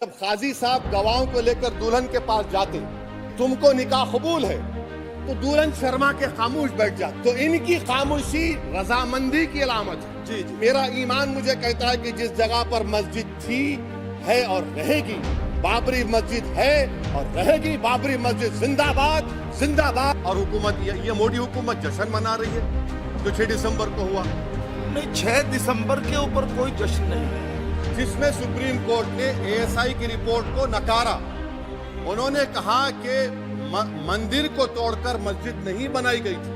जब काजी साहब गवाहों को लेकर दुल्हन के पास जाते, तुमको निकाह कबूल है, तो दुल्हन शर्मा के खामोश बैठ जाते। तो इनकी खामोशी रजामंदी की अलामत है। जी जी, मेरा ईमान मुझे कहता है कि जिस जगह पर मस्जिद थी, है और रहेगी, बाबरी मस्जिद है और रहेगी, बाबरी मस्जिद जिंदाबाद जिंदाबाद। और हुकूमत ये मोदी हुकूमत जश्न मना रही है जो 6 दिसंबर को हुआ। नहीं, 6 दिसंबर के ऊपर कोई जश्न नहीं है, जिसमें सुप्रीम कोर्ट ने एएसआई की रिपोर्ट को नकारा। उन्होंने कहा कि मंदिर को तोड़कर मस्जिद नहीं बनाई गई थी।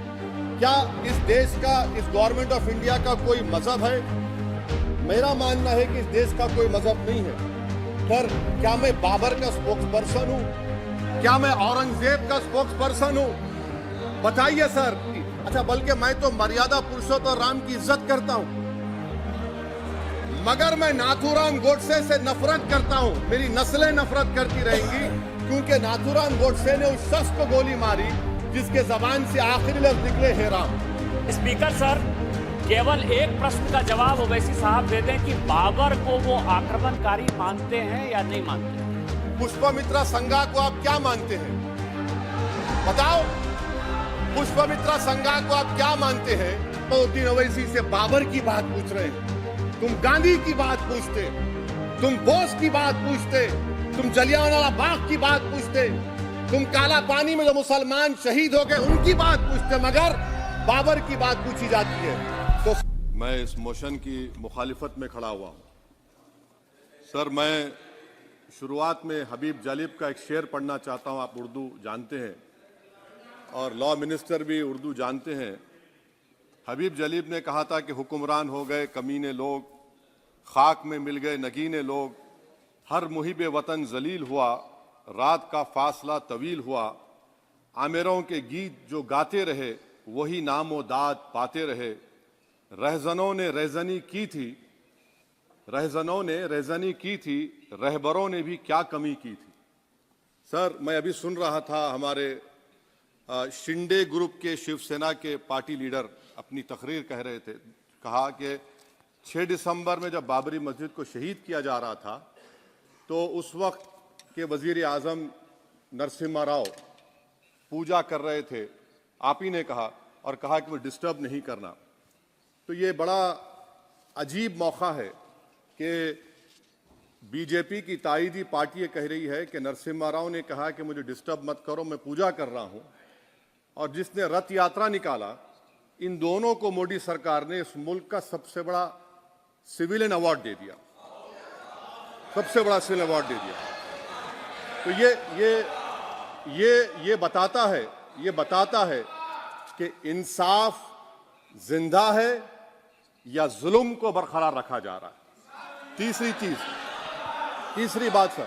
क्या इस देश का, इस गवर्नमेंट ऑफ इंडिया का कोई मजहब है? मेरा मानना है कि इस देश का कोई मजहब नहीं है। पर क्या मैं बाबर का स्पोक्स पर्सन हूं? क्या मैं औरंगजेब का स्पोक्स पर्सन हूं? बताइए सर। अच्छा, बल्कि मैं तो मर्यादा पुरुषोत्तम राम की इज्जत करता हूं, मगर मैं नाथूराम गोडसे से नफरत करता हूं। मेरी नस्लें नफरत करती रहेंगी, क्योंकि नाथूराम गोडसे ने उस शख्स को गोली मारी जिसके जबान से आखिरी लफ्ज निकले हे राम। स्पीकर सर, केवल एक प्रश्न का जवाब ओवैसी साहब दे दें कि बाबर को वो आक्रमणकारी मानते हैं या नहीं मानते? पुष्पमित्रा संघा को आप क्या मानते हैं? बताओ, पुष्पमित्रा संघा को आप क्या मानते हैं? मोहद्दीन ओवैसी से बाबर की बात पूछ रहे हैं, तुम गांधी की बात पूछते, तुम बोस की बात पूछते, तुम जलियांवाला बाग की बात पूछते, तुम काला पानी में जो मुसलमान शहीद हो गए उनकी बात पूछते, मगर बाबर की बात पूछी जाती है। तो मैं इस मोशन की मुखालिफत में खड़ा हुआ हूं। सर, मैं शुरुआत में हबीब जालिब का एक शेर पढ़ना चाहता हूं। आप उर्दू जानते हैं और लॉ मिनिस्टर भी उर्दू जानते हैं। हबीब जालिब ने कहा था कि हुक्मरान हो गए कमीने लोग, खाक में मिल गए नगीने लोग, हर मुहिबे वतन जलील हुआ, रात का फासला तवील हुआ, आमिरों के गीत जो गाते रहे वही नामो दाद पाते रहे, रहजनों ने रेजनी की थी, रहजनों ने रेजनी की थी, रहबरों ने भी क्या कमी की थी। सर, मैं अभी सुन रहा था हमारे शिंदे ग्रुप के शिवसेना के पार्टी लीडर अपनी तकरीर कह रहे थे। कहा कि 6 दिसंबर में जब बाबरी मस्जिद को शहीद किया जा रहा था तो उस वक्त के वजीर आजम नरसिम्हा राव पूजा कर रहे थे, आप ही ने कहा, और कहा कि वो डिस्टर्ब नहीं करना। तो ये बड़ा अजीब मौका है कि बीजेपी की ताईदी पार्टी ये कह रही है कि नरसिम्हा राव ने कहा कि मुझे डिस्टर्ब मत करो, मैं पूजा कर रहा हूं, और जिसने रथ यात्रा निकाला, इन दोनों को मोदी सरकार ने इस मुल्क का सबसे बड़ा सिविलियन अवार्ड दे दिया, सबसे बड़ा सिविलियन अवार्ड दे दिया। तो ये बताता है कि इंसाफ जिंदा है या जुल्म को बरकरार रखा जा रहा है। तीसरी बात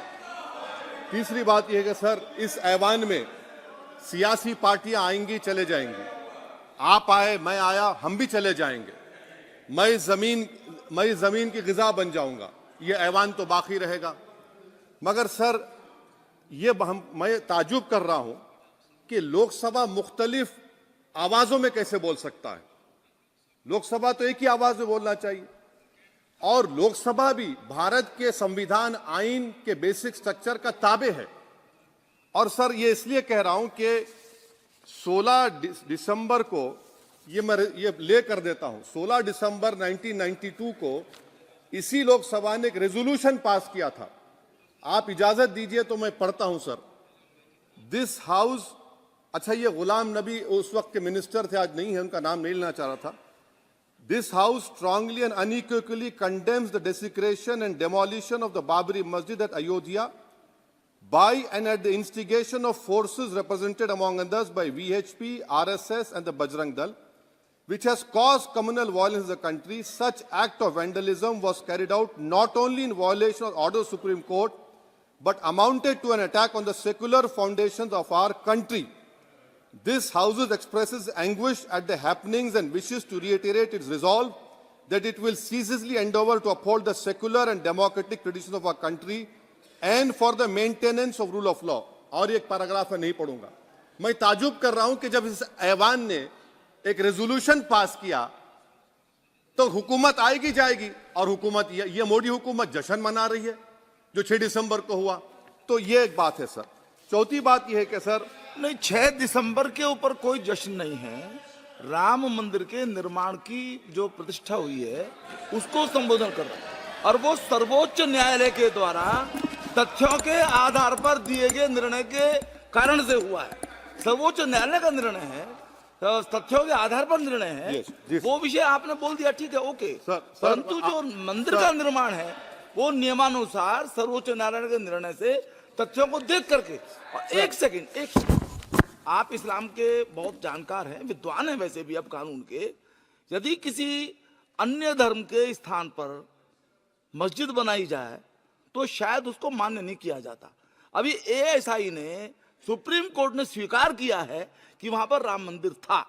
यह है कि सर, इस ऐवान में सियासी पार्टियां आएंगी चले जाएंगी, आप आए मैं आया हम भी चले जाएंगे, मैं जमीन की गिजा बन जाऊंगा, ये ऐवान तो बाकी रहेगा। मगर सर, मैं ताजुब कर रहा हूं कि लोकसभा मुख्तलिफ आवाजों में कैसे बोल सकता है। लोकसभा तो एक ही आवाज में बोलना चाहिए, और लोकसभा भी भारत के संविधान आइन के बेसिक स्ट्रक्चर का ताबे है। और सर, ये इसलिए कह रहा हूं कि 16 दिसंबर को ये ले कर देता हूं, 16 दिसंबर 1992 को इसी लोकसभा ने एक रेजोल्यूशन पास किया था। आप इजाजत दीजिए तो मैं पढ़ता हूं सर। दिस हाउस, अच्छा, ये गुलाम नबी उस वक्त के मिनिस्टर थे, आज नहीं है, उनका नाम नहीं लेना चाह रहा था। This house strongly and unequivocally condemns the desecration and demolition of the Babri Masjid at Ayodhya by and at the instigation of forces represented among others by VHP, RSS and the Bajrang Dal, which has caused communal violence in the country. Such act of vandalism was carried out not only in violation of order of Supreme Court, but amounted to an attack on the secular foundations of our country. This House expresses anguish at the happenings and wishes to reiterate its resolve that it will ceaselessly endeavor to uphold the secular and democratic traditions of our country and for the maintenance of rule of law. और एक paragraph है, नहीं पढ़ूंगा। मैं ताजुब कर रहा हूं कि जब इस ऐवान ने एक रेजोल्यूशन पास किया तो हुकूमत आएगी जाएगी, और हुकूमत, ये मोदी हुकूमत जश्न मना रही है। जो 6 दिसंबर को हुआ। तो ये एक बात है सर। चौथी बात यह है कि सर नहीं, 6 दिसंबर के ऊपर कोई जश्न नहीं है। राम मंदिर के निर्माण की जो प्रतिष्ठा हुई है उसको संबोधन कर रहा है, और वो सर्वोच्च न्यायालय के द्वारा तथ्यों के आधार पर दिए गए निर्णय के कारण से हुआ है। सर्वोच्च न्यायालय का निर्णय है, तो तथ्यों के आधार पर निर्णय है। Yes, yes. वो विषय आपने बोल दिया, ठीक है, ओके। सर, परंतु जो मंदिर का निर्माण है वो नियमानुसार सर्वोच्च न्यायालय के निर्णय से तथ्यों को देख करके। और एक सेकंड, आप इस्लाम के बहुत जानकार हैं, विद्वान हैं वैसे भी अब कानून के। यदि किसी अन्य धर्म के स्थान पर मस्जिद बनाई जाए तो शायद उसको मान्य नहीं किया जाता। अभी एएसआई ने, सुप्रीम कोर्ट ने स्वीकार किया है कि वहां पर राम मंदिर था।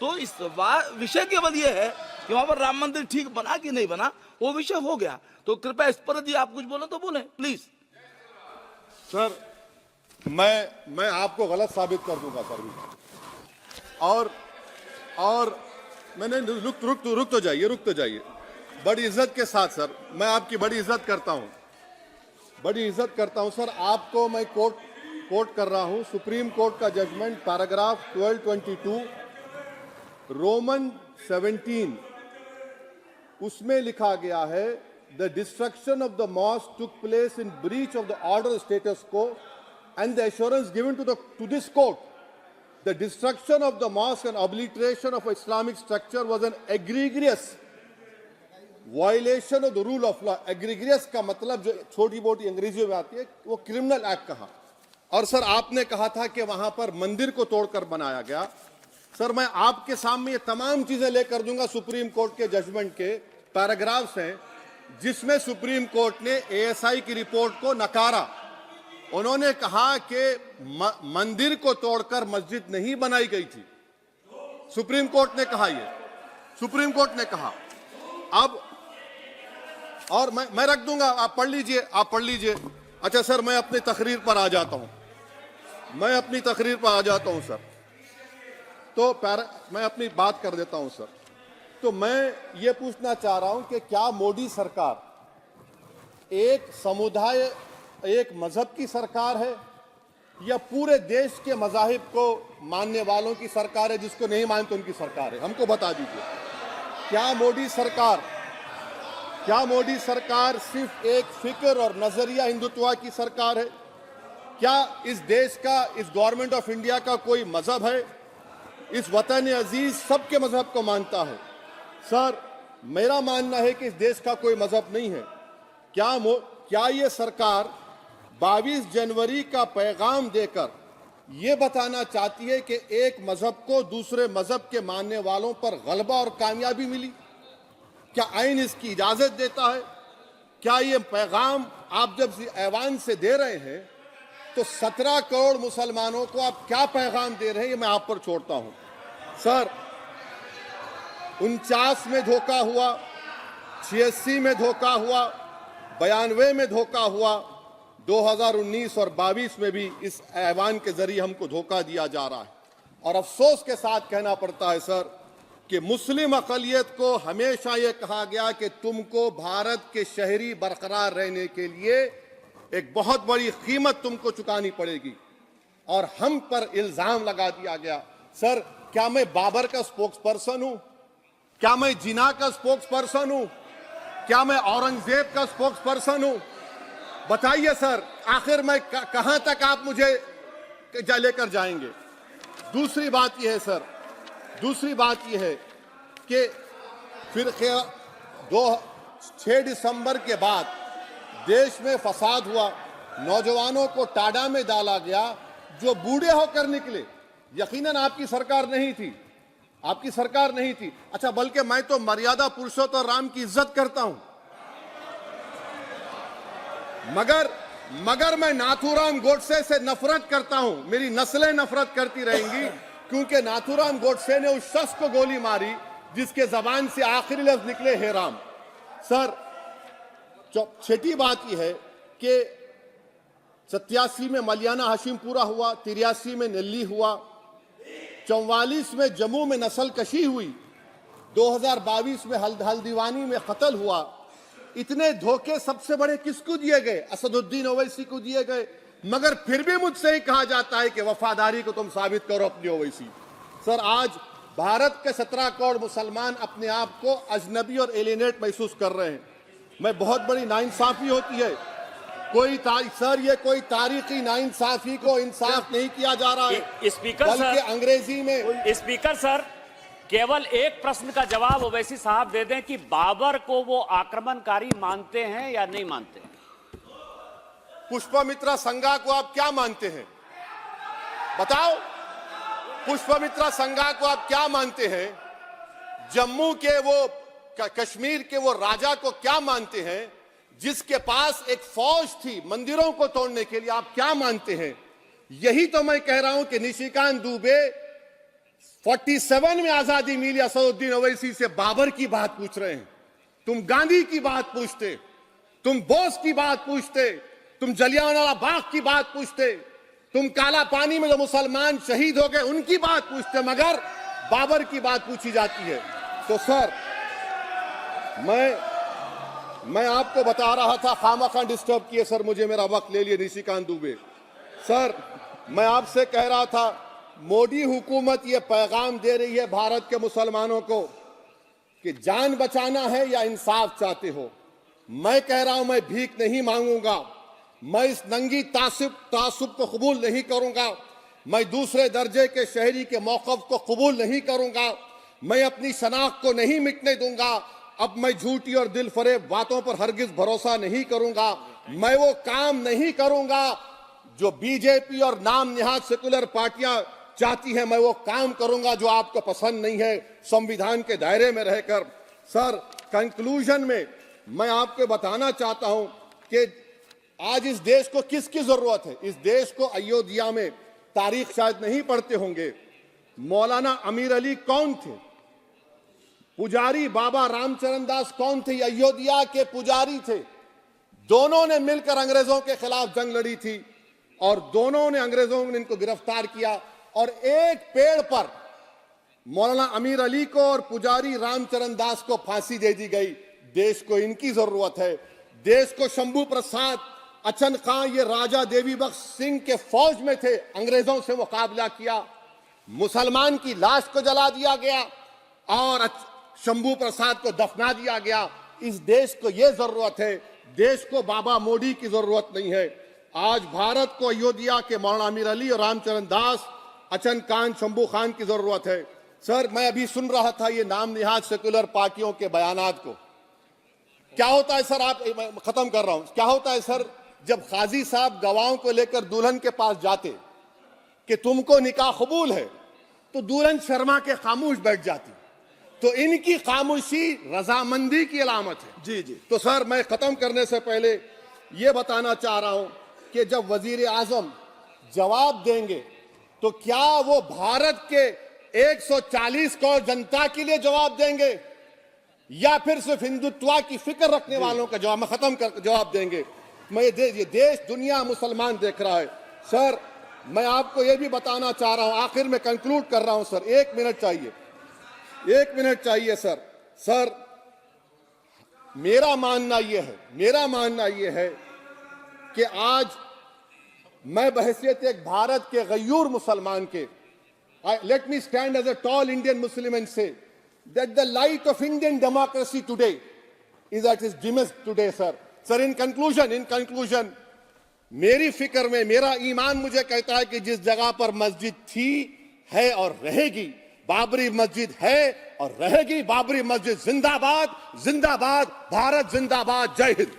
तो इस विषय केवल यह है कि वहां पर राम मंदिर ठीक बना कि नहीं बना, वो विषय हो गया। तो कृपया इस पर यदि आप कुछ बोले तो बोले प्लीज। सर मैं आपको गलत साबित कर दूंगा सर। और मैंने रुक तो जाइए बड़ी इज्जत के साथ सर, मैं आपकी बड़ी इज्जत करता हूं सर। आपको मैं कोट कर रहा हूं सुप्रीम कोर्ट का जजमेंट, पैराग्राफ 1222 रोमन 17, उसमें लिखा गया है the destruction of the mosque took place in breach of the order status को and the assurance given to this court, the destruction of the mosque and obliteration of Islamic structure was an egregious violation of the rule of law. Egregious का मतलब जो छोटी मोटी अंग्रेजी में आती है वो क्रिमिनल एक्ट कहा। और सर आपने कहा था कि वहां पर मंदिर को तोड़कर बनाया गया। सर मैं आपके सामने ये तमाम चीजें लेकर दूंगा, सुप्रीम कोर्ट के जजमेंट के पैराग्राफ्स हैं जिसमें सुप्रीम कोर्ट ने एएसआई की रिपोर्ट को नकारा। उन्होंने कहा कि मंदिर को तोड़कर मस्जिद नहीं बनाई गई थी। सुप्रीम कोर्ट ने कहा, सुप्रीम कोर्ट ने कहा। अब और मैं रख दूंगा, आप पढ़ लीजिए। अच्छा सर मैं अपनी तकरीर पर आ जाता हूं सर। तो मैं अपनी बात कर देता हूं सर। तो मैं ये पूछना चाह रहा हूं कि क्या मोदी सरकार एक समुदाय, एक मजहब की सरकार है या पूरे देश के मजाहिब को मानने वालों की सरकार है, जिसको नहीं मानते उनकी सरकार है? हमको बता दीजिए। क्या मोदी सरकार सिर्फ एक फिक्र और नजरिया हिंदुत्व की सरकार है? क्या इस देश का, इस गवर्नमेंट ऑफ इंडिया का कोई मजहब है? इस वतन अजीज सबके मजहब को मानता है। सर मेरा मानना है कि इस देश का कोई मजहब नहीं है। क्या ये सरकार 22 जनवरी का पैगाम देकर यह बताना चाहती है कि एक मजहब को दूसरे मजहब के मानने वालों पर गलबा और कामयाबी मिली? क्या आइन इसकी इजाजत देता है? क्या ये पैगाम आप जब ऐवान से दे रहे हैं तो 17 करोड़ मुसलमानों को आप क्या पैगाम दे रहे हैं, ये मैं आप पर छोड़ता हूं। सर 49 में धोखा हुआ, 86 में धोखा हुआ, 92 में धोखा हुआ, 2019 और 22 में भी इस ऐवान के जरिए हमको धोखा दिया जा रहा है। और अफसोस के साथ कहना पड़ता है सर कि मुस्लिम अक़लियत को हमेशा यह कहा गया कि तुमको भारत के शहरी बरकरार रहने के लिए एक बहुत बड़ी कीमत तुमको चुकानी पड़ेगी, और हम पर इल्जाम लगा दिया गया। सर क्या मैं बाबर का स्पोक्स पर्सन हूं? क्या मैं जिना का स्पोक्स पर्सन हूं? क्या मैं औरंगजेब का स्पोक्स पर्सन हूं? बताइए सर, आखिर मैं कहां तक आप मुझे लेकर जाएंगे? दूसरी बात यह है सर, दूसरी बात यह है कि फिर 6 दिसंबर के बाद देश में फसाद हुआ, नौजवानों को टाडा में डाला गया जो बूढ़े होकर निकले। यकीनन आपकी सरकार नहीं थी, आपकी सरकार नहीं थी। अच्छा बल्कि मैं तो मर्यादा पुरुषोत्तम राम की इज्जत करता हूं, मगर मैं नाथूराम गोडसे से नफरत करता हूं। मेरी नस्लें नफरत करती रहेंगी क्योंकि नाथूराम गोडसे ने उस शख्स को गोली मारी जिसके जबान से आखिरी लफ्ज निकले हे राम। सर छठी बात यह है कि 87 में मलियाना हाशिमपुरा हुआ, 83 में नेल्ली हुआ, 44 में जम्मू में नस्ल कशी हुई, 2022 में हल्दीवानी में कत्ल हुआ, इतने धोखे सबसे बड़े किसको दिए गए? असदुद्दीन ओवैसी को दिए गए। मगर फिर भी मुझसे ही कहा जाता है कि वफादारी को तुम साबित करो अपनी ओवैसी। सर, आज भारत के 17 करोड़ मुसलमान अपने आप को अजनबी और एलिनेट महसूस कर रहे हैं। मैं बहुत बड़ी नाइंसाफी होती है। सर, ये कोई तारीखी नाइंसाफी को इंसाफ नहीं किया जा रहा है। स्पीकर बल्कि सर, अंग्रेजी में स्पीकर सर, केवल एक प्रश्न का जवाब ओवैसी साहब दे दें कि बाबर को वो आक्रमणकारी मानते हैं या नहीं मानते हैं? पुष्पमित्रा संघा को आप क्या मानते हैं? बताओ, पुष्पमित्रा संघा को आप क्या मानते हैं? जम्मू के वो कश्मीर के वो राजा को क्या मानते हैं जिसके पास एक फौज थी मंदिरों को तोड़ने के लिए? आप क्या मानते हैं? यही तो मैं कह रहा हूं कि निशिकांत दुबे 47 में आजादी मिली असदुद्दीन ओवैसी से बाबर की बात पूछ रहे हैं। तुम गांधी की बात पूछते, तुम बोस की बात पूछते, तुम जलियांवाला बाग की बात पूछते, तुम काला पानी में जो मुसलमान शहीद हो गए उनकी बात पूछते, मगर बाबर की बात पूछी जाती है। तो सर, मैं आपको बता रहा था, खामखा डिस्टर्ब किए सर, मुझे मेरा वक्त ले लिए निशिकांत दुबे। सर, मैं आपसे कह रहा था, मोदी हुकूमत ये पैगाम दे रही है भारत के मुसलमानों को कि जान बचाना है या इंसाफ चाहते हो। मैं कह रहा हूं, मैं भीख नहीं मांगूंगा, मैं इस नंगी तासुब को कबूल नहीं करूंगा, मैं दूसरे दर्जे के शहरी के मौक़िफ़ को कबूल नहीं करूंगा, मैं अपनी शनाख्त को नहीं मिटने दूंगा। अब मैं झूठी और दिल फरेब बातों पर हरगिज भरोसा नहीं करूंगा। मैं वो काम नहीं करूंगा जो बीजेपी और नाम निहाद सेकुलर पार्टियां चाहती हैं। मैं वो काम करूंगा जो आपको पसंद नहीं है, संविधान के दायरे में रहकर। सर, कंक्लूजन में मैं आपको बताना चाहता हूं कि आज इस देश को किसकी जरूरत है? इस देश को अयोध्या में, तारीख शायद नहीं पढ़ते होंगे, मौलाना अमीर अली कौन थे? पुजारी बाबा रामचरण दास कौन थे? अयोध्या के पुजारी थे। दोनों ने मिलकर अंग्रेजों के खिलाफ जंग लड़ी थी और दोनों ने, अंग्रेजों ने इनको गिरफ्तार किया और एक पेड़ पर मौलाना अमीर अली को और पुजारी रामचरण दास को फांसी दे दी गई। देश को इनकी जरूरत है। देश को शंभू प्रसाद, अचन खां, ये राजा देवी बख्श सिंह के फौज में थे, अंग्रेजों से मुकाबला किया, मुसलमान की लाश को जला दिया गया और शंभू प्रसाद को दफना दिया गया। इस देश को यह जरूरत है, देश को बाबा मोदी की जरूरत नहीं है। आज भारत को अयोध्या के मौलाना अमीर अली और रामचरण दास, अचन खान, शंभू खान की जरूरत है। सर, मैं अभी सुन रहा था ये नाम निहाद सेकुलर पार्टियों के बयानात को। क्या होता है सर, आप, खत्म कर रहा हूं, क्या होता है सर, जब काजी साहब गवाहों को लेकर दुल्हन के पास जाते कि तुमको निकाह कबूल है, तो दुल्हन शर्मा के खामोश बैठ जाती। तो इनकी खामोशी रजामंदी की अलामत है। जी जी। तो सर, मैं खत्म करने से पहले ये बताना चाह रहा हूं कि जब वजीर आजम जवाब देंगे तो क्या वो भारत के 140 करोड़ जनता के लिए जवाब देंगे या फिर सिर्फ हिंदुत्व की फिक्र रखने वालों का जवाब, मैं खत्म कर जवाब देंगे? मैं ये देश, दुनिया, मुसलमान देख रहा है। सर, मैं आपको ये भी बताना चाह रहा हूं, आखिर में कंक्लूड कर रहा हूं सर, 1 मिनट चाहिए, 1 मिनट चाहिए सर। सर, मेरा मानना यह है कि आज मैं बहैसियत एक भारत के गयूर मुसलमान के, let me stand as a tall Indian Muslim and say that the light of Indian democracy today is at its dimmest today, sir. Sir, in conclusion, मेरी फिक्र में मेरा ईमान मुझे कहता है कि जिस जगह पर मस्जिद थी, है और रहेगी, बाबरी मस्जिद है और रहेगी, बाबरी मस्जिद जिंदाबाद, जिंदाबाद, भारत जिंदाबाद, जय हिंद।